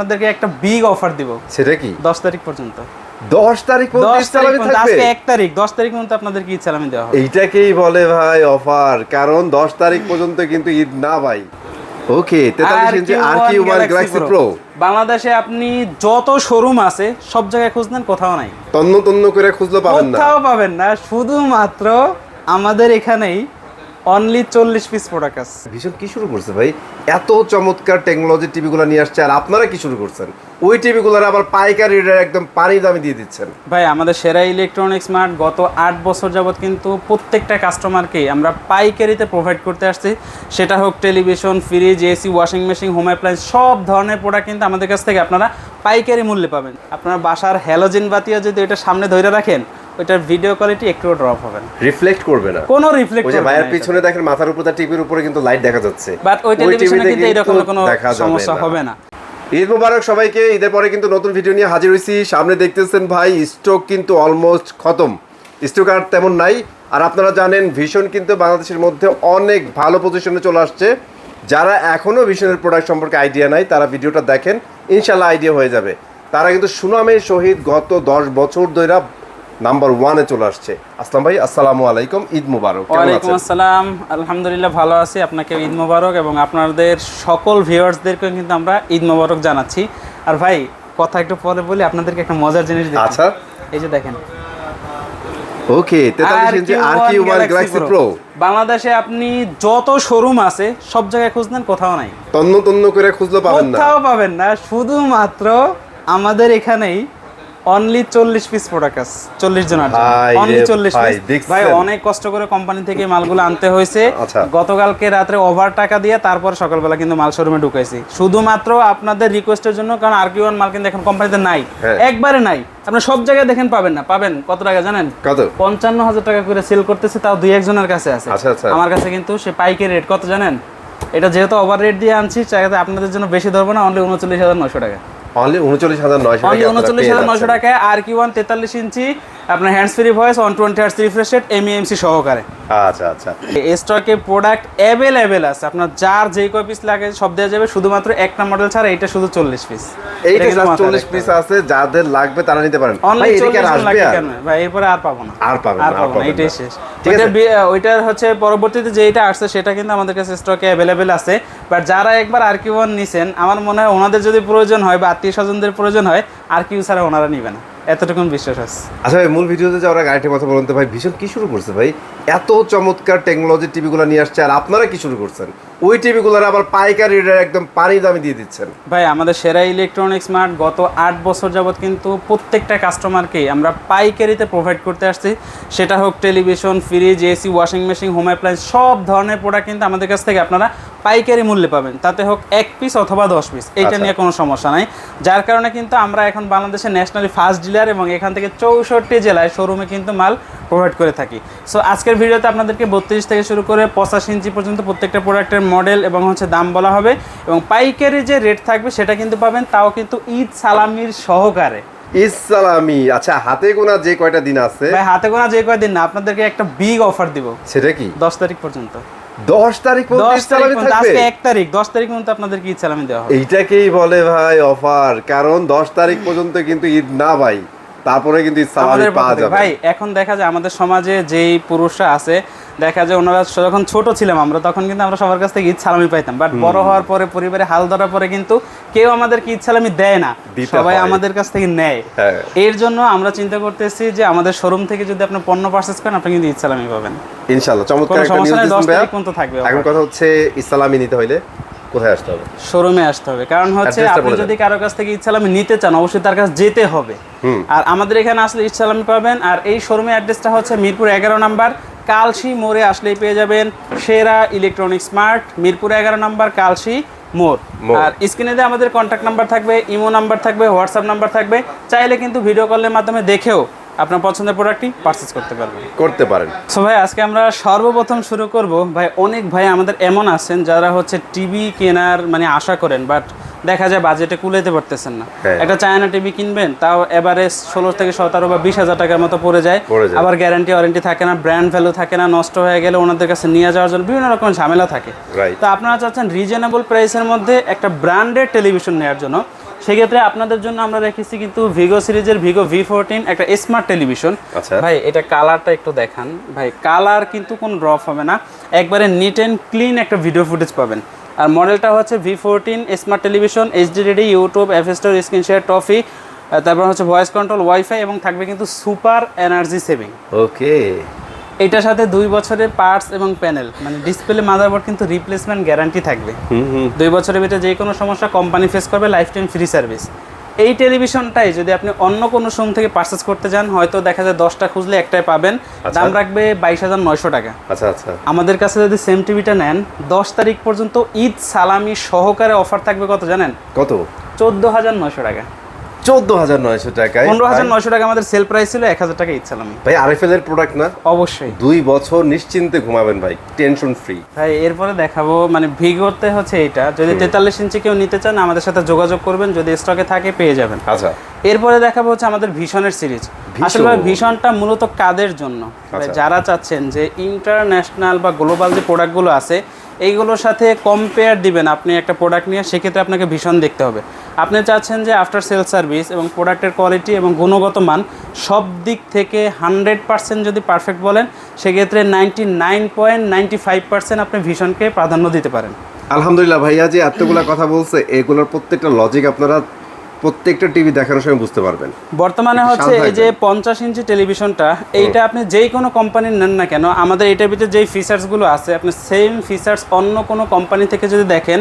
আপনাদেরকে একটা big offer দিব। সেটা কি? 10 তারিখ পর্যন্ত। 10 তারিখ পর্যন্ত ইসলামি থাকবে? আজকে 1 তারিখ, 10 তারিখ পর্যন্ত আপনাদেরকে ইসলামি দেওয়া হবে। এইটাকেই বলে ভাই অফার, কারণ 10 তারিখ পর্যন্ত কিন্তু ঈদ না ভাই। ওকে, 43 ইঞ্চি RQ1 Galaxy Pro বাংলাদেশে আপনি যত শোরুম আছে সব জায়গায় খুঁজলেন, কোথাও নাই। তন্ন তন্ন করে খুঁজলে পাবেন না, কোথাও পাবেন না, শুধুমাত্র আমাদের এখানেই অনলি 40 পিস প্রোডাক্ট আছে। ভীষণ কি শুরু করছে ভাই, এত চমৎকার টেকনোলজি টিভিগুলো নিয়ে আসছে, আর আপনারা কি শুরু করছেন? ওই টিভিগুলোর আবার পাইকারি একদম পানি দামে দিয়ে দিচ্ছেন। ভাই আমাদের সেরা ইলেকট্রনিক্স মার্ট গত 8 বছর যাবত কিন্তু প্রত্যেকটা কাস্টমারকেই আমরা পাইকারিতে প্রোভাইড করতে আসছি। সেটা হোক television, fridge, AC, washing machine, home appliance, সব ধরনের প্রোডাক্ট কিন্তু আমাদের কাছ থেকে আপনারা পাইকারি মূল্যে পাবেন। আপনার বাসার হ্যালোজেন বাতিও যদি এটা সামনে ধরে রাখেন, ওইটার ভিডিও কোয়ালিটি একটুও ড্রপ হবে না, রিফ্লেক্ট করবে না, কোনো রিফ্লেক্ট করবে না। ভাইয়ের পিছনে দেখেন মাথার উপর তার টিভির উপরে কিন্তু লাইট দেখা যাচ্ছে, বাট ওই টেলিভিশনে কিন্তু এরকম কোনো সমস্যা হবে না। ঈদ মোবারক সবাইকে। ঈদের পরে কিন্তু নতুন ভিডিও নিয়ে হাজির হয়েছি। সামনে দেখতেছেন ভাই স্টক কিন্তু অলমোস্ট খতম, স্টক আর তেমন নাই। আর আপনারা জানেন ভিশন কিন্তু বাংলাদেশের মধ্যে অনেক ভালো পজিশনে চলে আসছে। যারা এখনও ভিশনের প্রোডাক্ট সম্পর্কে আইডিয়া নাই তারা ভিডিওটা দেখেন, ইনশাল্লাহ আইডিয়া হয়ে যাবে। তারা কিন্তু সুনামের সহিত গত 10 বছর ধরে নাম্বার 1-এ চলে আসছে। আসলাম ভাই, আসসালামু আলাইকুম, ঈদ মোবারক। ওয়ালাইকুম আসসালাম, আলহামদুলিল্লাহ ভালো আছি। আপনাকে ঈদ মোবারক এবং আপনাদের সকল ভিউয়ার্সদেরকে কিন্তু আমরা ঈদ মোবারক জানাচ্ছি। আর ভাই কথা একটু পরে বলি, আপনাদেরকে একটা মজার জিনিস দিই। আচ্ছা, এই যে দেখেন, ওকে 43 ইঞ্চি RQ1 Galaxy Pro বাংলাদেশে আপনি যত শোরুম আছে সব জায়গায় খুঁজলেন, কোথাও নাই। তন্ন তন্ন করে খুঁজলে পাবেন না, কোথাও পাবেন না, শুধুমাত্র আমাদের এখানেই অনলি 40 পিস প্রোডাক্ট আছে। 40 জনের জন্য অনলি 40 পিস। ভাই অনেক কষ্ট করে কোম্পানি থেকে মালগুলো আনতে হয়েছে। গতকালকে রাতে ওভার টাকা দিয়ে তারপর সকালবেলা কিন্তু মাল শোরুমে ঢুকাইছি, শুধুমাত্র আপনাদের রিকোয়েস্টের জন্য। কারণ RQ1 মাল কিন্তু এখন কোম্পানিতে নাই, একবারে নাই। আপনি সব জায়গায় দেখেন পাবেন না। পাবেন কত টাকা জানেন? কত? 55,000 টাকা করে সেল করতেছে, তাও 2-1 জনের কাছে আছে। আমার কাছে কিন্তু সে পাইকারি রেট কত জানেন? এটা যেহেতু ওভার রেট দিয়ে আনছি, চাইতে আপনাদের জন্য বেশি ধরবো না, অনলি 39,900 টাকা। অনলি 39,900 টাকায় RQ1 43 ইঞ্চি আপনার hands free voice 120 hertz refresh rate MEMC সহকারে। আচ্ছা আচ্ছা, স্টকে প্রোডাক্ট अवेलेबल আছে, আপনার যার যেই কয় পিস লাগে সব দেওয়া যাবে। শুধুমাত্র একটা মডেল ছাড়া এটা শুধু 40 পিস। এইটা 40 পিস আছে, যাদের লাগবে তারা নিতে পারেন। ভাই এদিকে আর আসবে কেন ভাই? এরপর আর পাবো না, আর পাবো না, এটাই শেষ। ওইটার হচ্ছে পরবর্তীতে যেটা আসছে সেটা কিন্তু আমাদের কাছে স্টকে अवेलेबल আছে। বাট যারা একবার RQ1 নিছেন, আমার মনে হয় ওনাদের যদি প্রয়োজন হয় বা আত্মীয় স্বজনদের প্রয়োজন হয়, RQ ছাড়া ওনারা নিবে না, এতটুকু বিশ্বাস আছে। আচ্ছা ভাই, মূল ভিডিওতে যাওয়ার আগে আরেকটা কথা বলুন তো ভাই, ভীষণ কি শুরু করছে ভাই, এত চমৎকার টেকনোলজি টিভিগুলো নিয়ে আসছে, আর আপনারা কি শুরু করছেন? ওই টিভিগুলোর আবার পাইকারি একদম পানি দামে দিয়ে দিচ্ছেন। ভাই আমাদের সেরা ইলেকট্রনিক্স মার্ট গত 8 বছর যাবত কিন্তু প্রত্যেকটা কাস্টমারকেই আমরা পাইকারিতে প্রোভাইড করতে আসছি। সেটা হোক television, fridge, AC, washing machine, home appliance, সব ধরনের প্রোডাক্ট কিন্তু আমাদের কাছ থেকে আপনারা পাইকারি মূল্যে পাবেন। তাতে হোক 1 পিস অথবা 10 পিস, এইটা নিয়ে কোনো সমস্যা নাই। যার কারণে কিন্তু আমরা এখন বাংলাদেশের ন্যাশনালি ফার্স্ট ডিলার এবং এখান থেকে 64 জেলায় শোরুমে কিন্তু মাল প্রোভাইড করে থাকি। সো আজকের ভিডিওতে আপনাদেরকে 32 থেকে শুরু করে 85 ইঞ্চি পর্যন্ত প্রত্যেকটা প্রোডাক্টের মডেল এবং হচ্ছে দাম বলা হবে, এবং পাইকারি যে রেট থাকবে সেটা কিন্তু পাবেন, তাও কিন্তু ঈদ সালামির সহকারে। ঈদ সালামি, আচ্ছা হাতে গোনা যে কয়টা দিন আছে ভাই, হাতে গোনা যে কয়টা দিন না, আপনাদেরকে একটা বিগ অফার দিব। সেটা কি? 10 তারিখ পর্যন্ত। 10 তারিখ পর্যন্ত ঈদ সালামি থাকবে? আজকে 1 তারিখ, 10 তারিখ পর্যন্ত আপনাদেরকে ঈদ সালামি দেওয়া হবে। এইটাকেই বলে ভাই অফার, কারণ 10 তারিখ পর্যন্ত কিন্তু ঈদ না ভাই, তারপরে কিন্তু ঈদ সালামি পাওয়া যাবে। ভাই এখন দেখা যায় আমাদের সমাজে যেই পুরুষরা আছে, দেখা যায় ওনারা যখন ছোট ছিলাম আমরা, তখন কিন্তু আমরা সবার কাছ থেকে ঈদ সালামি পাইতাম। বাট বড় হওয়ার পরে, পরিবারে হাল ধরার পরে কিন্তু কেউ আমাদেরকে ঈদ সালামি দেয় না, সবাই আমাদের কাছ থেকে নেয়। এর জন্য আমরা চিন্তা করতেছি যে আমাদের শোরুম থেকে যদি আপনি পণ্য পারচেজ করেন, আপনি কিন্তু ঈদ সালামি পাবেন ইনশাআল্লাহ। চমৎকার একটা নিউজ দিচ্ছেন ভাই। 10 তারিখ পর্যন্ত থাকবে। এখন কথা হচ্ছে ঈদ সালামি নিতে হলে কোথায় আসতে হবে? শোরুমে আসতে হবে। কারণ হচ্ছে আপনি যদি কারো কাছ থেকে ঈদ সালামি নিতে চান, অবশ্যই তার কাছে যেতে হবে। আর আমাদের এখানে আসলে ঈদ সালামি পাবেন। আর এই শোরুমের অ্যাড্রেসটা হচ্ছে মিরপুর 11 নাম্বার, কালশি মোড়ে আসলেই পেয়ে যাবেন সেরা electronics mart, Mirpur 11 number, Kalshi মোড়। আর স্ক্রিনে দিয়ে আমাদের কন্ট্যাক্ট নাম্বার থাকবে, ইমো নাম্বার থাকবে, হোয়াটসঅ্যাপ নাম্বার থাকবে। চাইলে কিন্তু ভিডিও কলের মাধ্যমে দেখেও আপনার পছন্দের প্রোডাক্টটি পারচেজ করতে পারেন। সো ভাই আজকে আমরা সর্বপ্রথম শুরু করব। ভাই অনেক ভাই আমাদের এমন আছেন যারা হচ্ছে টিভি কেনার মানে আশা করেন, বাট দেখা যায় বাজেটে কুলাইতে পারতেছেন না। একটা চায়না টিভি কিনবেন, তাও এভারেজ 16 থেকে 17 বা 20,000 টাকার মতো পড়ে যায়। আবার গ্যারান্টি ওয়ারেন্টি থাকে না, ব্র্যান্ড ভ্যালু থাকে না, নষ্ট হয়ে গেলে ওনাদের কাছে নিয়ে যাওয়ার জন্য বিভিন্ন রকম ঝামেলা থাকে। তো আপনারা চাচ্ছেন রিজনেবল প্রাইসের মধ্যে একটা ব্র্যান্ডেড টেলিভিশন নেওয়ার জন্য। সেক্ষেত্রে আপনাদের জন্য আমরা রেখেছি কিন্তু ভিগো সিরিজের ভিগো V14 একটা স্মার্ট টেলিভিশন। আচ্ছা ভাই এটা কালারটা একটু দেখান ভাই, কালার কিন্তু কোনো ড্রপ হবে না, একবারে নিট অ্যান্ড ক্লিন একটা ভিডিও ফুটেজ পাবেন। আর মডেলটা হচ্ছে V14 smart television, HD ready, YouTube, app store, screen share, toffee, তারপর হচ্ছে ভয়েস কন্ট্রোল, ওয়াইফাই এবং থাকবে কিন্তু সুপার এনার্জি সেভিং। ওকে, এটার সাথে 2 বছরের পার্টস এবং প্যানেল মানে ডিসপ্লে, মাদারবোর্ড কিন্তু রিপ্লেসমেন্ট গ্যারান্টি থাকবে। 2 বছরের ভিতরে যে কোনো সমস্যা কোম্পানি ফেস করবে, লাইফ টাইম ফ্রি সার্ভিস। এই টেলিভিশনটাই যদি আপনি অন্য কোনো শোরুম থেকে পারচেস করতে যান, হয়তো দেখা যায় 10টা খুঁজলে একটাই পাবেন, দাম রাখবে 22,900 টাকা। আচ্ছা আচ্ছা। আমাদের কাছে যদি সেম টিভিটা নেন 10 তারিখ পর্যন্ত ঈদ সালামি সহকারে অফার থাকবে কত জানেন? কত? 14,900 টাকা। 14,900 টাকায় 15,900 টাকা আমাদের সেল প্রাইস ছিল, 1,000 টাকা ঈদ সালামি। ভাই আরএফএল এর প্রোডাক্ট না? অবশ্যই 2 বছর নিশ্চিন্তে ঘুমাবেন ভাই, টেনশন ফ্রি। ভাই এরপরে দেখাবো মানে ভিগোতে হচ্ছে এটা, যদি 43 ইঞ্চি কেউ নিতে চান আমাদের সাথে যোগাযোগ করবেন, যদি স্টকে থাকে পেয়ে যাবেন। আচ্ছা, এরপরে দেখাবো হচ্ছে আমাদের ভিশনের সিরিজ। আসলে ভাই ভিশনটা মূলত কাদের জন্য? যারা চাচ্ছেন যে ইন্টারন্যাশনাল বা গ্লোবাল যে প্রোডাক্টগুলো আছে এইগুলোর সাথে কম্পেয়ার দিবেন আপনি একটা প্রোডাক্ট নিয়ে, সেক্ষেত্রে আপনাকে ভীষণ দেখতে হবে। আপনি চাচ্ছেন যে আফটার সেল সার্ভিস এবং প্রোডাক্টের কোয়ালিটি এবং গুণগত মান সব দিক থেকে 100% যদি পারফেক্ট বলেন, সেক্ষেত্রে 99.95% আপনি ভীষণকে প্রাধান্য দিতে পারেন। আলহামদুলিল্লাহ ভাইয়া যে এতগুলা কথা বলছে, এগুলোর প্রত্যেকটা লজিক আপনারা প্রত্যেকটা টিভি দেখানোর সময় বুঝতে পারবেন। বর্তমানে হচ্ছে এই যে 50 ইঞ্চি টেলিভিশনটা, এইটা আপনি যেই কোনো কোম্পানির নেন না কেন, আমাদের এটার ভিতরে যেই ফিচার্সগুলো আছে আপনি সেম ফিচার্স অন্য কোনো কোম্পানি থেকে যদি দেখেন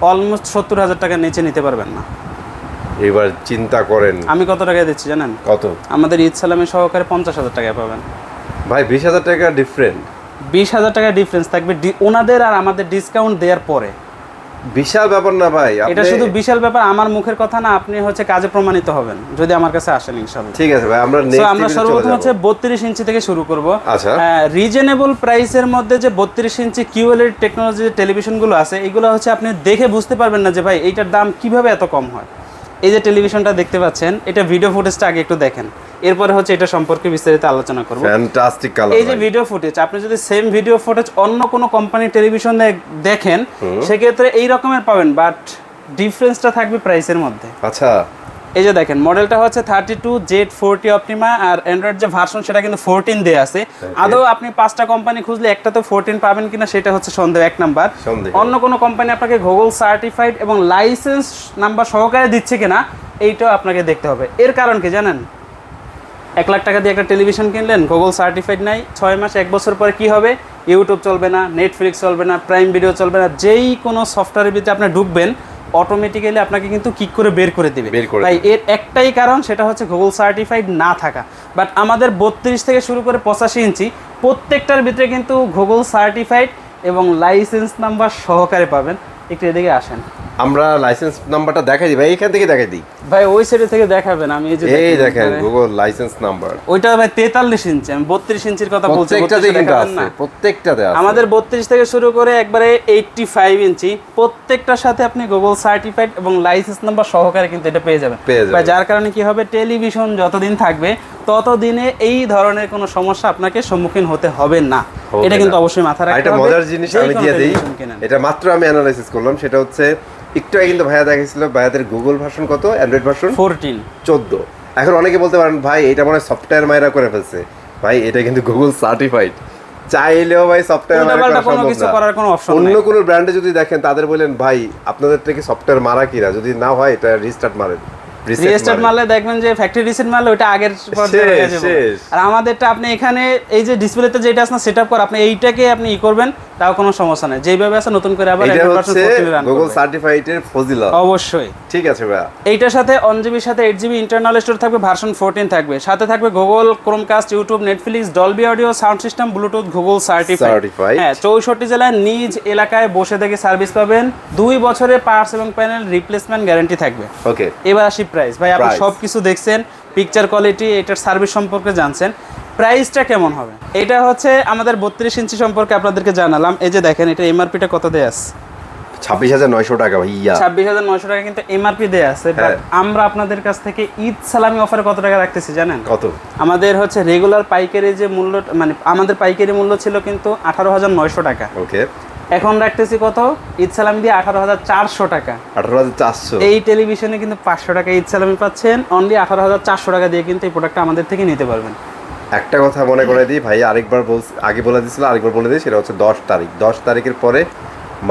অলমোস্ট 70,000 টাকার নিচে নিতে পারবেন না। এবার চিন্তা করেন আমি কত টাকায় দিচ্ছি জানেন? কত? আমাদের ঈদ সালামি সহকারে 50,000 টাকায় পাবেন। ভাই 20,000 টাকা ডিফারেন্ট। 20,000 টাকা ডিফারেন্স থাকবে ওনাদের আর আমাদের ডিসকাউন্ট দেওয়ার পরে। বিশাল ব্যাপার না ভাই? এটা শুধু বিশাল ব্যাপার, আমার মুখের কথা না, আপনি হচ্ছে কাজে প্রমাণিত হবেন যদি আমার কাছে আসেন ইনশাআল্লাহ। ঠিক আছে ভাই, আমরা আমরা সর্বপ্রথম হচ্ছে 32 ইঞ্চি থেকে শুরু করব। আচ্ছা, রিজনেবল প্রাইসের মধ্যে যে 32 ইঞ্চি কিউএলইডি টেকনোলজি টেলিভিশনগুলো আছে, এগুলো হচ্ছে আপনি দেখে বুঝতে পারবেন না যে ভাই এইটার দাম কিভাবে এত কম হয়। এই যে টেলিভিশনটা দেখতে পাচ্ছেন, এটা ভিডিও ফুটেজটা আগে একটু দেখেন, এরপরে হচ্ছে এটা সম্পর্কে বিস্তারিত আলোচনা করব। Fantastic colour. এই যে ভিডিও ফুটেজ, আপনি যদি সেম ভিডিও ফুটেজ অন্য কোনো কোম্পানির টেলিভিশনে দেখেন সেক্ষেত্রে এই রকমের পাবেন, বাট ডিফারেন্সটা থাকবে প্রাইসের মধ্যে। আচ্ছা, এই যে দেখেন মডেলটা হচ্ছে 32Z40 অপটিমা, আর অ্যান্ড্রয়েড যে ভার্সন সেটা কিন্তু 14 দেয়া আছে। আদৌ আপনি 5টা কোম্পানি খুঁজলে একটা তো 14 পাবেন কিনা সেটা হচ্ছে সন্দেহ, 1 নাম্বার। অন্য কোনো কোম্পানি আপনাকে গুগল সার্টিফাইড এবং লাইসেন্স নাম্বার সহকারে দিচ্ছে কিনা এইটাও আপনাকে দেখতে হবে। এর কারণ কি জানেন? 1 লাখ টাকা দিয়ে একটা টেলিভিশন কিনলেন, গুগল সার্টিফাইড নাই, 6 মাস 1 বছর পরে কি হবে? ইউটিউব চলবে না, নেটফ্লিক্স চলবে না, প্রাইম ভিডিও চলবে না, যেই কোনো সফটওয়্যারের ভিতরে আপনি ঢুকবেন অটোমেটিক্যালি আপনাকে কিন্তু কিক করে বের করে দিবে। তাই এর একটাই কারণ, সেটা হচ্ছে গুগল সার্টিফাইড না থাকা। বাট আমাদের 32 থেকে শুরু করে 85 ইঞ্চি প্রত্যেকটার ভিতরে কিন্তু গুগল সার্টিফাইড এবং লাইসেন্স নাম্বার সহকারে পাবেন। একটু এদিকে আসেন, আমরা লাইসেন্স নাম্বারটা দেখাই দিই ভাই, এখান থেকে দেখাই দিই ভাই, ওই সাইড থেকে দেখাবেন। আমি এই দেখেন গুগল লাইসেন্স নাম্বার, ওইটা ভাই 43 ইঞ্চি, আমি 32 ইঞ্চির কথা বলছি। প্রত্যেকটাতে আছে। আমাদের 32 থেকে শুরু করে একবারে 85 ইঞ্চি প্রত্যেকটার সাথে আপনি গুগল সার্টিফাইড এবং লাইসেন্স নাম্বার সহকারে কিন্তু এটা পেয়ে যাবেন। যার কারণে কি হবে, টেলিভিশন যতদিন থাকবে ততদিনে এই ধরনের কোনো সমস্যা আপনাকে সম্মুখীন হতে হবে না। এটা কিন্তু অবশ্যই মাথায় রাখতে হবে। একটা মজার জিনিস আমি দিয়ে দেই, এটা মাত্র আমি অ্যানালাইসিস করলাম, সেটা হচ্ছে একটু আগে কিন্তু ভাইয়া দেখেছিল ভাইয়াদের গুগল ভার্সন কত, অ্যান্ড্রয়েড ভার্সন 14। এখন অনেকে বলতে পারেন ভাই এটা মনে হয় সফটওয়্যার মাইরা করে ফেলছে। ভাই এটা কিন্তু গুগল সার্টিফাইড, চাইলেও ভাই সফটওয়্যার মারা করা সম্ভব না। অন্য কোনো ব্র্যান্ডে যদি দেখেন তাদের বলেন ভাই আপনাদের থেকে সফটওয়্যার মারা কিনা, যদি না হয় এটা রিস্টার্ট মারেন। রিস্টার্ট মারলে দেখবেন যে ফ্যাক্টরি রিসেট মারলে ওটা আগের পর্যায়ে হয়ে যাবে। আর আমাদেরটা আপনি এখানে এই যে ডিসপ্লেতে যেটা আছে না সেটআপ করা, আপনি এইটাকে আপনি করবেন, তাও কোনো সমস্যা নাই। যেইভাবে আছে নতুন করে আবার এটা হচ্ছে গুগল সার্টিফাইডের ফজিলত। অবশ্যই ঠিক আছে ভাই। এইটার সাথে 1GB সাথে 8GB ইন্টারনাল স্টোর থাকবে, ভার্সন 14 থাকবে, সাথে থাকবে Google Chromecast, YouTube, Netflix, Dolby audio, sound system, Bluetooth, Google certified. হ্যাঁ, 64 জেলায় নিজ এলাকায় বসে থেকে সার্ভিস পাবেন। 2 বছরের পার্টস এবং প্যানেল রিপ্লেসমেন্ট গ্যারান্টি থাকবে। ওকে, এবার আসি প্রাইস। ভাই আপনি সবকিছু দেখছেন, পিকচার কোয়ালিটি, এটার সার্ভিস সম্পর্কে জানছেন, প্রাইসটা কেমন হবে? এটা হচ্ছে আমাদের 32 ইঞ্চি সম্পর্কে আপনাদেরকে জানালাম। এই যে দেখেন এটা এমআরপিটা কত দেয়া আছে? 26,900 টাকা ভাইয়া। 26,900 টাকা কিন্তু এমআরপি দেয়া আছে। বাট আমরা আপনাদের কাছ থেকে ঈদ সালামি অফারে কত টাকা রাখতেছি জানেন? কত? আমাদের হচ্ছে রেগুলার পাইকারি যে মূল্য, মানে আমাদের পাইকারি মূল্য ছিল কিন্তু 18,900 টাকা। ওকে, এখন রাখতেছি কত, ঈদ সালামি দিয়ে 18,400 টাকা। 18,400। এই টেলিভিশনে কিন্তু 500 টাকা ঈদ সালামি পাচ্ছেন, অনলি 18,400 টাকা দিয়ে কিন্তু এই প্রোডাক্টটা আমাদের থেকে নিতে পারবেন। একটা কথা মনে করে দিই ভাই, আরেকবার আগে বলে দিয়েছিল, আরেকবার বলে দিই, সেটা হচ্ছে 10 তারিখ। 10 তারিখের পরে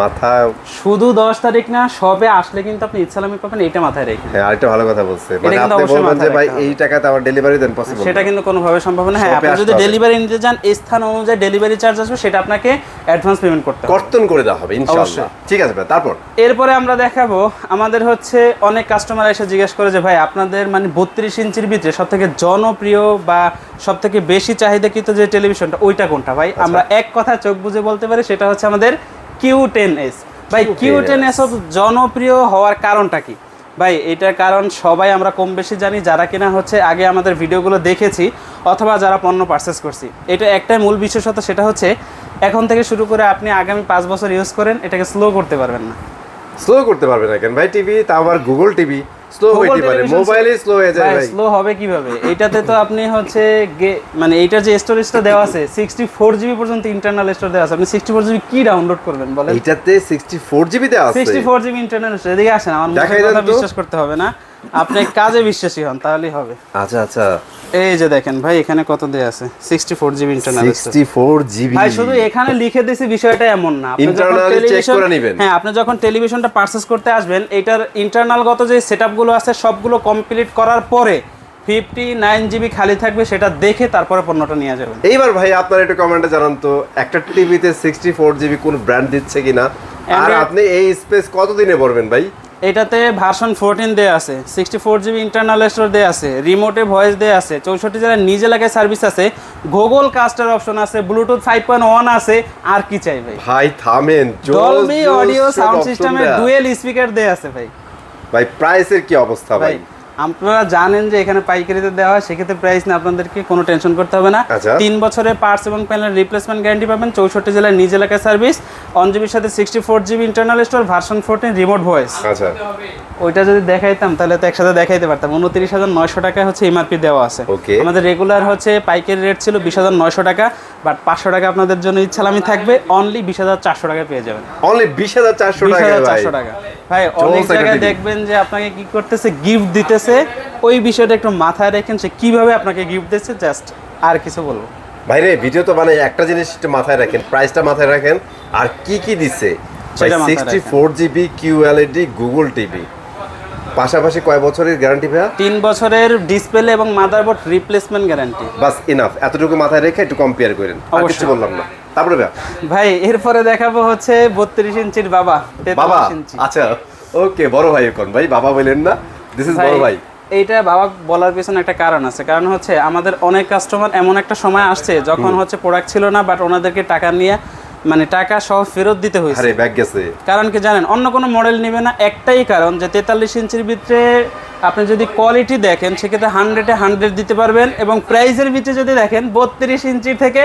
মাথা শুধু 10 তারিখ না, সবে আসলে কিন্তু আপনি ঈদ সালামি পাবেন, এইটা মাথায় রেখে। হ্যাঁ, আরেকটা ভালো কথা বলছে, মানে কিন্তু আপনি অবশ্যই বলবেন যে মাথায় ভাই রাখতে এই টাকাতে আমার ডেলিভারি দেন, পসিবল সেটা কিন্তু কোনোভাবে সম্ভব না। হ্যাঁ, শপে আপনি আসতে যদি হবে। ডেলিভারি নিতে চান, স্থান অনুযায়ী ডেলিভারি চার্জ আসবে, সেটা আপনাকে অ্যাডভান্স পেমেন্ট করতে হবে। কর্তন করে দেওয়া হবে ইনশাআল্লাহ। অবশ্যই। ঠিক আছে ভাই, তারপর এরপরে আমরা দেখাবো, আমাদের হচ্ছে অনেক কাস্টমার এসে জিজ্ঞেস করে যে ভাই আপনাদের মানে 32 ইঞ্চির ভিতরে সবথেকে জনপ্রিয় বা সবথেকে বেশি চাহিদাকৃত যে টেলিভিশনটা, ওইটা কোনটা ভাই? আমরা এক কথা চোখ বুজে বলতে পারি, সেটা হচ্ছে আমাদের Q10s। ভাই Q10s জনপ্রিয় হওয়ার কারণটা কি ভাই? এটার কারণ সবাই আমরা কম বেশি জানি, যারা কিনা হচ্ছে আগে আমাদের ভিডিওগুলো দেখেছি অথবা যারা পণ্য পারচেস করছি। এটা একটাই মূল বিশেষতা, সেটা হচ্ছে এখন থেকে শুরু করে আপনি আগামী 5 বছর ইউজ করেন, এটাকে স্লো করতে পারবেন না। স্লো করতে পারবে না কেন ভাই? টিভি, তা আবার গুগল টিভি স্লো হইতে পারে, মোবাইলে স্লো হয়ে যায় ভাই। স্লো হবে কিভাবে? এইটাতে তো আপনি হচ্ছে মানে এইটার যে স্টোরেজটা দেওয়া আছে 64 জিবি পর্যন্ত ইন্টারনাল স্টোরেজ দেওয়া আছে। আপনি 64 জিবি কি ডাউনলোড করবেন বলেন? এটাতে 64 জিবি দেওয়া আছে। 64 জিবি ইন্টারনাল স্টোরেজ। এদিকে আসেন, আমার মুখের কথা বিশ্বাস করতে হবে না, আপনি কাজে বিশ্বাসী হন, তাহলেই হবে। আচ্ছা আচ্ছা, এই যে দেখেন ভাই, এখানে কত দেয়া আছে? 64 জিবি ইন্টারনাল স্টোরেজ। 64 জিবি ভাই শুধু এখানে লিখে দিয়েছি, বিষয়টা এমন না। আপনি যখন ইন্টারনালি চেক করে নেবেন। হ্যাঁ, আপনি যখন টেলিভিশনটা পারচেজ করতে আসবেন, এটার ইন্টারনালগত যে সেটআপগুলো আছে সবগুলো কমপ্লিট করার পরে 59 জিবি খালি থাকবে, সেটা দেখে তারপরে পণ্যটা নিয়ে যাবেন। এইবার ভাই আপনারা একটু কমেন্টে জানান তো, একটা টিভিতে 64 জিবি কোন ব্র্যান্ড দিচ্ছে কিনা, আর আপনি এই স্পেস কতদিনে ভরবেন ভাই? এটাতে ভার্সন 14 দেয়া আছে, 64 জিবি ইন্টারনাল স্টোরেজ দেয়া আছে, রিমোটে ভয়েস দেয়া আছে, 64 জেলায় নিজ এলাকায় সার্ভিস আছে, গুগল কাস্টার অপশন আছে, ব্লুটুথ 5.1 আছে, আর কি চাই ভাই? ভাই থামেন, ডলবি অডিও সাউন্ড সিস্টেমে ডুয়েল স্পিকার দেয়া আছে ভাই। ভাই প্রাইসের কি অবস্থা ভাই? আপনারা জানেন যে এখানে পাইকারিতে দেওয়া হয়, সেক্ষেত্রে প্রাইস না আপনাদেরকে কোনো টেনশন করতে হবে না। 3 বছরের পার্টস এবং প্যানেল রিপ্লেসমেন্ট গ্যারান্টি পাবেন, 64 জেলায় নিজ এলাকায় সার্ভিস, 1 জিবির সাথে 64 GB internal store, version 14 remote voice. আচ্ছা, ওইটা যদি দেখাইতাম তাহলে তো একসাথে দেখাইতে পারতাম। 29,900 টাকা হচ্ছে এমআরপি দেওয়া আছে। আমাদের রেগুলার হচ্ছে পাইকারি রেট ছিল 20,900 টাকা, বাট 500 টাকা আপনাদের জন্য ইচ্ছালামি থাকবে, অনলি 20,400 টাকা পেয়ে যাবেন। অনলি 20,400 টাকা ভাই। অনেক জায়গায় দেখবেন যে আপনাকে কি করতেছে, গিফট দিতেছে, ওই বিষয়টা একটু মাথায় রাখেন, সে কিভাবে আপনাকে গিফট দিচ্ছে, জাস্ট আর কিছু বলবো ভাই রে। ভিডিও তো মানে একটা জিনিস মাথায় রাখেন, প্রাইসটা মাথায় রাখেন, আর কি কি দিচ্ছে। 64 জিবি QLED গুগল টিভি, পাশাপাশি কয় বছরের গ্যারান্টি ভাইয়া? 3 বছরের ডিসপ্লে এবং মাদারবোর্ড রিপ্লেসমেন্ট গ্যারান্টি। বাস ইনাফ, এতটুকু মাথায় রেখে একটু কম্পেয়ার করেন, আর কিছু বললাম না। তারপরে ভাই এরপরে দেখাবো হচ্ছে 32 ইঞ্চির বাবা। আচ্ছা ওকে, বড় ভাই এখন ভাই বাবা বলেন না, দিস ইজ বড় ভাই। এইটা বাবা বলার পিছনে একটা কারণ আছে, কারণ হচ্ছে আমাদের অনেক কাস্টমার এমন একটা সময় আসছে যখন হচ্ছে প্রোডাক্ট ছিল না, বাট ওনাদেরকে টাকা নিয়ে মানে টাকা সহ ফেরত দিতে হয়েছে। আরে ব্যাগ গেছে। কারণ কি জানেন, অন্য কোনো মডেল নেবে না, একটাই কারণ যে 43 ইঞ্চির ভিতরে আপনি যদি কোয়ালিটি দেখেন সেক্ষেত্রে 100-এ 100 দিতে পারবেন, এবং প্রাইসের ভিতরে যদি দেখেন 32 ইঞ্চির থেকে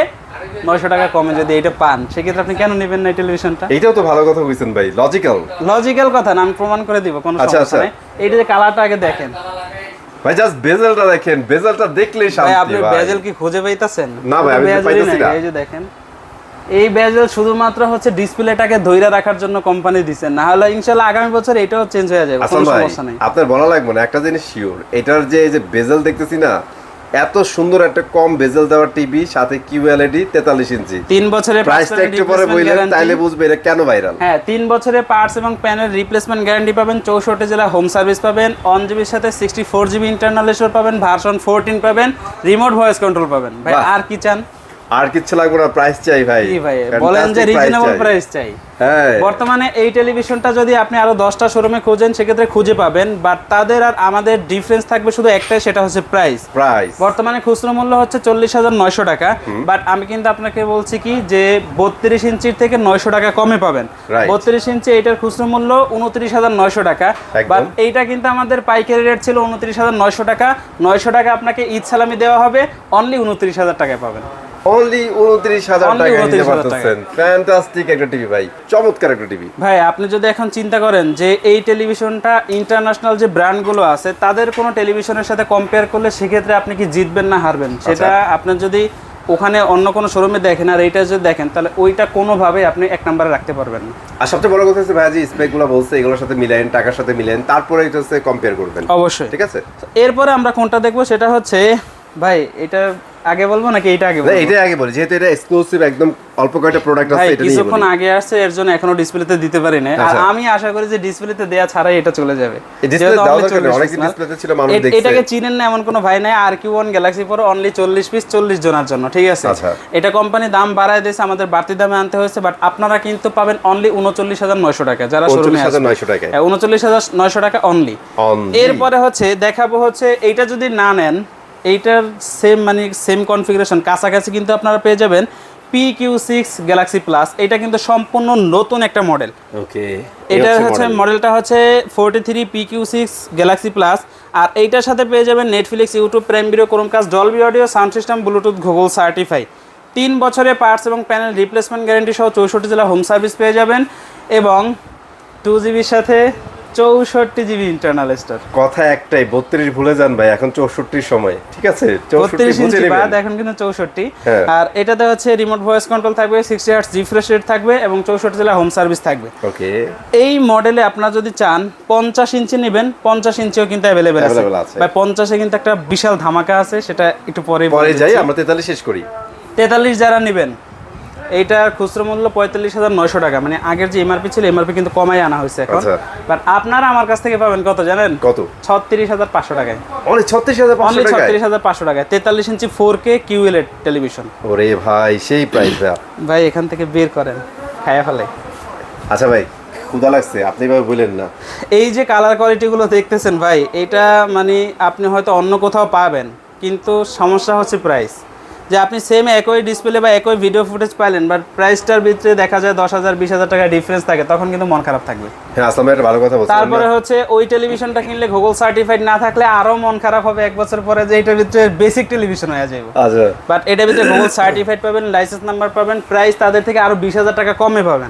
900 টাকা কমে যদি এটা পান, সেক্ষেত্রে আপনি কেন নেবেন না এই টেলিভিশনটা? এটাও তো ভালো কথা কইছেন ভাই, লজিক্যাল কথা না, আমি প্রমাণ করে দিব, কোনো সমস্যা নাই। এইটা যে কালারটা আগে দেখেন ভাই, জাস্ট বেজেলটা দেখেন, বেজেলটা দেখলেই শান্তি ভাই। আপনি বেজেল কি খুঁজে পাইতাছেন? না ভাই, আমি পাইতাছি না। এই যে দেখেন, এই বেজেল শুধুমাত্র হচ্ছে ডিসপ্লেটাকে ধইরা রাখার জন্য কোম্পানি দিবেন, না হলে ইনশাআল্লাহ আগামী বছর এটাও চেঞ্জ হয়ে যাবে, কোনো সমস্যা নাই। আপনার বলা লাগবে না, একটা জিনিস শিওর, এটার যে এই যে বেজেল দেখতেছি না, এত সুন্দর একটা কম বেজেল দেওয়া টিভি, সাথে QLED 43 ইঞ্চি, 3 বছরের প্রাইসটা একটু পরে বললেন তাইলে বুঝবে এটা কেন ভাইরাল। হ্যাঁ, 3 বছরের পার্টস এবং প্যানেল রিপ্লেসমেন্ট গ্যারান্টি পাবেন, 64 জেলা হোম সার্ভিস পাবেন, 1 জিবির সাথে 64 জিবি ইন্টারনাল স্টোর পাবেন, ভার্সন 14 পাবেন, রিমোট ভয়েস কন্ট্রোল পাবেন। ভাই আর কি চান? আর কিছু লাগবে না, প্রাইস চাই ভাই। কি ভাই বলেন যে রিজনেবল প্রাইস চাই। হ্যাঁ, বর্তমানে এই টেলিভিশনটা যদি আপনি আরো 10টা শোরুমে খোঁজেন সেক্ষেত্রে খুঁজে পাবেন, বাট তাদের আর আমাদের ডিফারেন্স থাকবে শুধু একটাই, সেটা হচ্ছে প্রাইস। বর্তমানে খুচরো মূল্য হচ্ছে 40,900 টাকা, বাট আমি কিন্তু আপনাকে বলছি কি যে 32 ইঞ্চির থেকে 900 টাকা কমে পাবেন। 32 ইঞ্চি এইটার খুচরো মূল্য 29,900 টাকা, বাট এইটা কিন্তু আমাদের পাইকারি রেট ছিল 29,900 টাকা। 900 টাকা আপনাকে ঈদ সালামি দেওয়া হবে, অনলি 29,000 টাকায় পাবেন। অনলি 29,000 টাকা নিতে পারতেছেন। ফ্যান্টাস্টিক একটা টিভি ভাই, চমৎকার একটা টিভি ভাই। আপনি যদি এখন চিন্তা করেন যে এই টেলিভিশনটা ইন্টারন্যাশনাল যে ব্র্যান্ডগুলো আছে তাদের কোনো টেলিভিশনের সাথে কম্পেয়ার করলে সেক্ষেত্রে আপনি কি জিতবেন না হারবেন, সেটা আপনার যদি ওখানে অন্য কোনো শোরুমে দেখেন আর এইটা যদি দেখেন তাহলে ওইটা কোনোভাবে আপনি এক নম্বরে রাখতে পারবেন না। আর সবচেয়ে বড় কথা হচ্ছে ভাই যে স্পেকগুলো বলছে এগুলোর সাথে মিলায়েন, টাকার সাথে মিলায়েন, তারপরে এটা হচ্ছে কম্পেয়ার করবেন অবশ্যই। ঠিক আছে, এরপরে আমরা কোনটা দেখবো সেটা হচ্ছে ভাই এটা আগে বলবো নাকি এইটা আগে বলবো? এটাই আগে বলি, যেহেতু এটা এক্সক্লুসিভ একদম অল্প কয়েকটা প্রোডাক্ট আছে, এটা নিয়ে কিছুক্ষণ আগে আসছে এর জন্য এখনো ডিসপ্লেতে দিতে পারি না। আর আমি আশা করি যে ডিসপ্লেতে দেয়া ছাড়াই এটা চলে যাবে। ডিসপ্লে দাও দরকার নেই, অনেক ডিসপ্লেতে ছিল মানুষ দেখছে। এটাকে চিনেন না এমন কোনো ভাই নাই। RQ1 গ্যালাক্সি পরে অনলি 40 পিস 40 জনের জন্য, ঠিক আছে? এটা কোম্পানি দাম বাড়ায় দিয়েছে, আমাদের বাড়তি দামে আনতে হয়েছে, বাট আপনারা কিন্তু পাবেন অনলি 39,900 টাকা যারা শোরুমে আছে। 39,900 টাকা, 39,900 টাকা অনলি। এরপরে হচ্ছে দেখাবো হচ্ছে এইটা যদি না নেন, এইটার সেম মানে সেম কনফিগারেশন কাছাকাছি কিন্তু আপনারা পেয়ে যাবেন PQ6 গ্যালাক্সি প্লাস। এটা কিন্তু সম্পূর্ণ নতুন একটা মডেল। ওকে, এটা হচ্ছে মডেলটা হচ্ছে 43 PQ6 গ্যালাক্সি প্লাস। আর এইটার সাথে পেয়ে যাবেন Netflix, YouTube, prime video, Chromecast, Dolby audio, sound system, Bluetooth, Google certify, 3 বছরের পার্টস এবং প্যানেল রিপ্লেসমেন্ট গ্যারান্টি সহ 64 জেলা হোম সার্ভিস পেয়ে যাবেন এবং 2GB সাথে 64GB ইন্টারনাল স্টোর। কথা একটাই, 32 ভুলে যান ভাই, এখন 64 সময়, ঠিক আছে? 32 ইঞ্চি বাদ এখন কিন্তু 64। আর এটাতে হচ্ছে রিমোট ভয়েস কন্ট্রোল থাকবে, 60 হার্টজ রিফ্রেশ রেট থাকবে এবং 64 জেলা হোম সার্ভিস থাকবে। ওকে, এই মডেলে আপনারা যদি চান 50 ইঞ্চি নেবেন, 50 ইঞ্চিও কিন্তু অ্যাভেলেবেল আছে ভাই। 50-এ কিন্তু একটা বিশাল ধামাকা আছে, সেটা একটু পরে যাই, আমরা 43 শেষ করি। 43 যারা নেবেন, এইটার খুচরো মূল্য 45,900 টাকা, মানে আগের যে এমআরপি ছিল এমআরপি কিন্তু কমাই আনা হয়েছে এখন। বাট আপনারা আমার কাছ থেকে পাবেন কত জানেন? কত? 36,500 টাকায়। অনলি 36,500 টাকায়? 36,500 টাকায় 43 ইঞ্চি 4K QLED টেলিভিশন। ওরে ভাই, সেই প্রাইস ভাই এখান থেকে বের করেন, খায়া ফেলে। আচ্ছা ভাই, ক্ষুধা লাগছে, আপনি ভাবে বলেন না। এই যে কালার কোয়ালিটিগুলো দেখতেছেন ভাই, এটা মানে আপনি হয়তো অন্য কোথাও পাবেন, কিন্তু সমস্যা হচ্ছে প্রাইস। যে আপনি সেম একই ডিসপ্লে বা একই ভিডিও ফুটেজ পাইলেন, বাট প্রাইসটার ভিতরে দেখা যায় 10,000 20,000 টাকা ডিফারেন্স থাকে, তখন কিন্তু মন খারাপ থাকবে। হ্যাঁ, আসলে একটা ভালো কথা বলছেন। তারপরে হচ্ছে ওই টেলিভিশনটা কিনলে গুগল সার্টিফাইড না থাকলে আরো মন খারাপ হবে 1 বছর পরে যে এটার ভিতরে বেসিক টেলিভিশন হয়ে যাবে। আচ্ছা, বাট এটার ভিতরে গুগল সার্টিফাইড পাবেন, লাইসেন্স নাম্বার পাবেন, প্রাইস তাদের থেকে আরো 20,000 টাকা কমে পাবেন।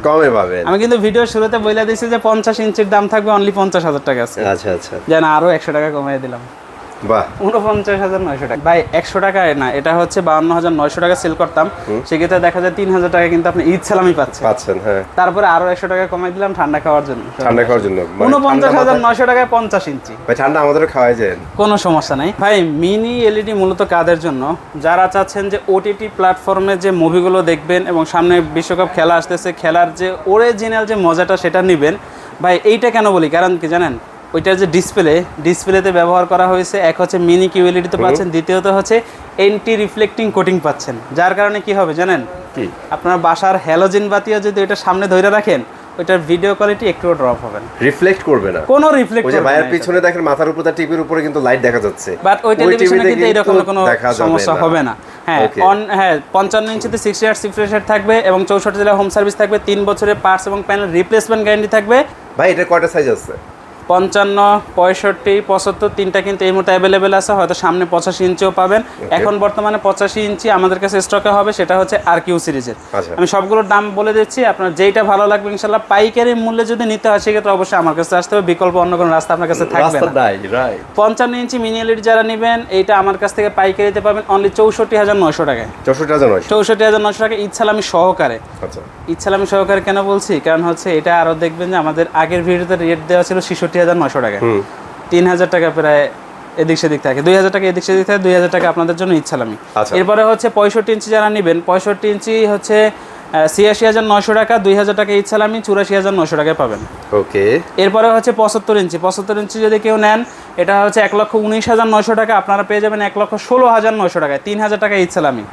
আমি কিন্তু ভিডিও শুরুতে বলে দিয়েছি যে 50 ইঞ্চির দাম থাকবে অনলি 50,000 টাকা আছে। আচ্ছা আচ্ছা, যেন আরো 100 টাকা কমিয়ে দিলাম। বাহ, 49,900 টাকা ভাই। 100 টাকায় না, এটা হচ্ছে 52,900 টাকা সেল করতাম, সেক্ষেত্রে দেখা যায় 3,000 টাকা কিন্তু আপনি ঈদ সালামি পাচ্ছেন। হ্যাঁ, তারপরে আরো 100 টাকা কমাই দিলাম ঠান্ডা খাওয়ার জন্য। 49,900 টাকায় 50 ইঞ্চি ভাই, ঠান্ডা আমাদের খাওয়াই যায়, কোনো সমস্যা নাই ভাই। মিনি এলইডি মূলত কাদের জন্য? যারা চাচ্ছেন যে ওটিটি প্ল্যাটফর্মে যে মুভিগুলো দেখবেন এবং সামনে বিশ্বকাপ খেলা আসতেছে, খেলার যে অরিজিনাল যে মজাটা সেটা নেবেন। ভাই এইটা কেন বলি, কারণ কি জানেন? ওইটার যে ডিসপ্লেতে ব্যবহার করা হয়েছে, এক হচ্ছে মিনি কিউএলইডিতে পাচ্ছেন, দ্বিতীয়ত হচ্ছে এন্টি রিফ্লেক্টিং কোটিং পাচ্ছেন, যার কারণে কি হবে জানেন? কি আপনার বাসার হ্যালোজেন বাতিও যদি ওইটা সামনে ধরে রাখেন, ওইটার ভিডিও কোয়ালিটি একটুও ড্রপ হবে না, রিফ্লেক্ট করবে না, কোনো রিফ্লেক্ট করবে না। ভাইয়ের পিছনে দেখেন মাথার উপর তার টিভির উপরে কিন্তু লাইট দেখা যাচ্ছে, বাট ওই টেলিভিশনে কিন্তু এরকম কোনো সমস্যা হবে না। হ্যাঁ, 55 ইঞ্চিতে 60 হার্টজ রিফ্রেশ রেট থাকবে এবং 64 জেলা হোম সার্ভিস থাকবে, 3 বছরের পার্টস এবং প্যানেল রিপ্লেসমেন্ট গ্যারান্টি থাকবে। ভাই এটা কয়টা সাইজ আছে? 55, 65, 75 তিনটা কিন্তু এই মুহূর্তে অ্যাভেলেবেল আছে, হয়তো সামনে 85 ইঞ্চিও পাবেন। এখন বর্তমানে 85 ইঞ্চি আমাদের কাছে স্টকে হবে, সেটা হচ্ছে RQ সিরিজের। আমি সবগুলোর দাম বলে দিচ্ছি, আপনার যেইটা ভালো লাগবে ইনশাল্লাহ পাইকারি মূল্যে যদি নিতে হয় সেক্ষেত্রে অবশ্যই আমার কাছে আসতে হবে, বিকল্প অন্য কোনো রাস্তা আপনার কাছে থাকবে না। 55 ইঞ্চি মিনি এলইডি যারা নেবেন, এইটা আমার কাছ থেকে পাইকারিতে পাবেন অনলি 64,900 টাকায়। 64,900 টাকা ঈদ সালামি সহকারে। ঈদ সালামি সহকারে কেন বলছি? কারণ হচ্ছে এটা আরো দেখবেন যে আমাদের আগের ভিডিওতে রেট দেওয়া ছিল 66,900 টাকা, 3,000 টাকা প্রায় এদিক সেদিক থাকে, 2,000 টাকা এদিক সেদিক থাকে, 2,000 টাকা আপনাদের জন্য ঈদ সালামি। এরপরে হচ্ছে 65 ইঞ্চি যারা নেবেন, 65 ইঞ্চি হচ্ছে 86,900 টাকা, 2,000 টাকা ঈদ সালামি, 84,900 টাকায় পাবেন। ওকে, এরপরে হচ্ছে 75 ইঞ্চি যদি কেউ নেন, এটা হচ্ছে 1,19,900 টাকা, আপনারা পেয়ে যাবেন 1,16,900 টাকায়, 3,000 টাকা ঈদ সালামি।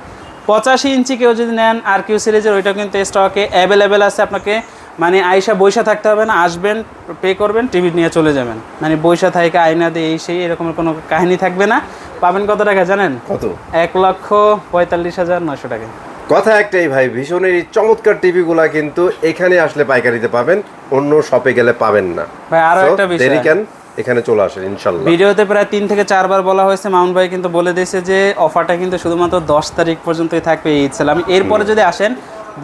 85 ইঞ্চি কেউ যদি নেন RQ সিরিজের, ওইটা কিন্তু স্টকে অ্যাভেলেবেল আছে, আপনাকে মানে আইসা বৈশা থাকতে হবে না, আসবেন পে করবেন টিভি নিয়ে চলে যাবেন, মানে বৈশা থাকে আয়না দিয়ে এই সেই এরকম কোনো কাহিনী থাকবে না। পাবেন কত টাকা জানেন? কত? 1,45,900 টাকা। কথা একটাই ভাই, ভীষণের চমৎকার টিভি গুলা কিন্তু এখানে আসলে পাইকারিতে পাবেন, অন্য শপে গেলে পাবেন না ভাই। আরো একটা বিষয়, এখানে চলে আসেন ইনশাআল্লাহ। ভিডিওতে প্রায় 3 থেকে 4 বার বলা হয়েছে, মামুন ভাই কিন্তু বলে দিয়েছে যে অফারটা কিন্তু শুধুমাত্র 10 তারিখ পর্যন্তই থাকবে ঈদ সালামি। এরপরে যদি আসেন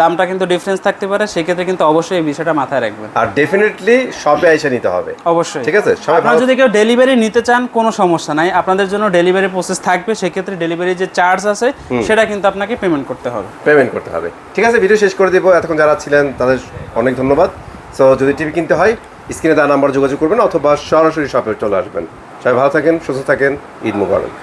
দামটা কিন্তু ডিফারেন্স থাকতে পারে, সেক্ষেত্রে কিন্তু অবশ্যই এই বিষয়টা মাথায় রাখবেন। আর ডেফিনেটলি শপে এসে নিতে হবে অবশ্যই, ঠিক আছে। সবাই আপনারা যদি কেউ ডেলিভারি নিতে চান কোনো সমস্যা নাই, আপনাদের জন্য ডেলিভারি প্রসেস থাকবে, সেক্ষেত্রে ডেলিভারি যে চার্জ আছে সেটা কিন্তু আপনাকে পেমেন্ট করতে হবে। ঠিক আছে, ভিডিও শেষ করে দিব। এতক্ষণ যারা ছিলেন তাদের অনেক ধন্যবাদ। সো যদি টিভি কিনতে হয় স্ক্রিনে দেওয়া নাম্বার যোগাযোগ করবেন অথবা সরাসরি শপে চলে আসবেন। সবাই ভালো থাকেন, সুস্থ থাকেন, ঈদ মুবারক।